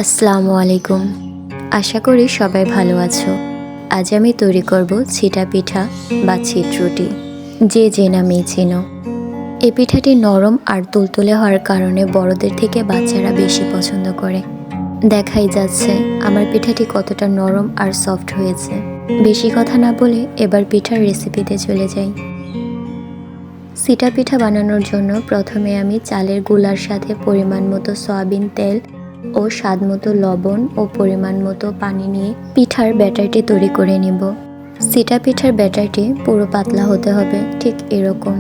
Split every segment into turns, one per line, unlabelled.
আসসালামু আলাইকুম। আশা করি সবাই ভালো আছো। আজ আমি তৈরি করব ছিটা পিঠা বা ছিট রুটি, যে নামেই চেনো। এই পিঠাটি নরম আর তুলতুলে হওয়ার কারণে বড়দের থেকে বাচ্চারা বেশি পছন্দ করে। দেখাই যাচ্ছে আমার পিঠাটি কতটা নরম আর সফট হয়েছে। বেশি কথা না বলে এবার পিঠার রেসিপিতে চলে যাই। ছিটা পিঠা বানানোর জন্য প্রথমে আমি চালের গুঁড়ার সাথে পরিমাণ মতো সয়াবিন তেল ও স্বাদ মতো লবণ ও পরিমাণ মতো পানি নিয়ে পিঠার ব্যাটারটি তৈরি করে নিব। ছিটা পিঠার ব্যাটারটি পুরো পাতলা হতে হবে, ঠিক এরকম।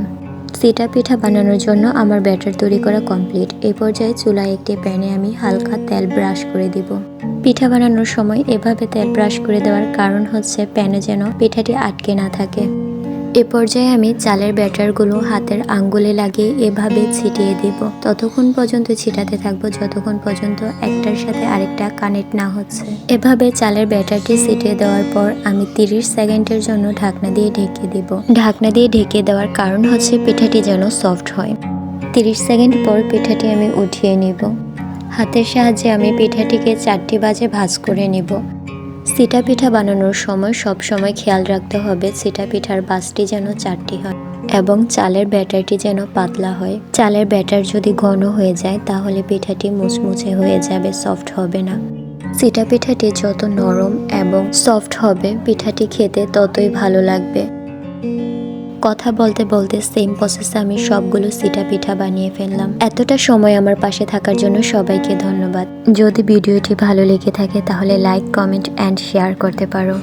ছিটা পিঠা বানানোর জন্য আমার ব্যাটার তৈরি করা কমপ্লিট। এই পর্যায়ে চুলায় একটি প্যানে আমি হালকা তেল ব্রাশ করে দিব। পিঠা বানানোর সময় এভাবে তেল ব্রাশ করে দেওয়ার কারণ হচ্ছে প্যানে যেন পিঠাটি আটকে না থাকে। এ পর্যায়ে আমি চালের ব্যাটারগুলো হাতের আঙ্গুলে লাগিয়ে এভাবে ছিটিয়ে দিব। ততক্ষণ পর্যন্ত ছিটাতে থাকবো যতক্ষণ পর্যন্ত একটার সাথে আরেকটা কানেক্ট না হচ্ছে। এভাবে চালের ব্যাটারটি ছিটিয়ে দেওয়ার পর আমি 30 সেকেন্ডের জন্য ঢাকনা দিয়ে ঢেকে দিব। ঢাকনা দিয়ে ঢেকে দেওয়ার কারণ হচ্ছে পিঠাটি যেন সফট হয়। 30 সেকেন্ড পর পিঠাটি আমি উঠিয়ে নিব। হাতের সাহায্যে আমি পিঠাটিকে 4টি ভাঁজে ভাঁজ করে নিব। ছিটা পিঠা বানানোর সময় সব সময় খেয়াল রাখতে হবে ছিটা পিঠার ভাঁজটি যেন 4টি হয় এবং চালের ব্যাটারটি যেন পাতলা হয়। চালের ব্যাটার যদি ঘন হয়ে যায় তাহলে পিঠাটি মুচমুচে হয়ে যাবে, সফট হবে না। ছিটা পিঠাটি যত নরম এবং সফট হবে পিঠাটি খেতে ততই ভালো লাগবে। কথা বলতে বলতে সেম প্রসেসে আমি সবগুলো ছিটা পিঠা বানিয়ে ফেললাম। এতটা সময় আমার পাশে থাকার জন্য সবাইকে ধন্যবাদ। যদি ভিডিওটি ভালো লেগে থাকে তাহলে লাইক, কমেন্ট অ্যান্ড শেয়ার করতে পারো।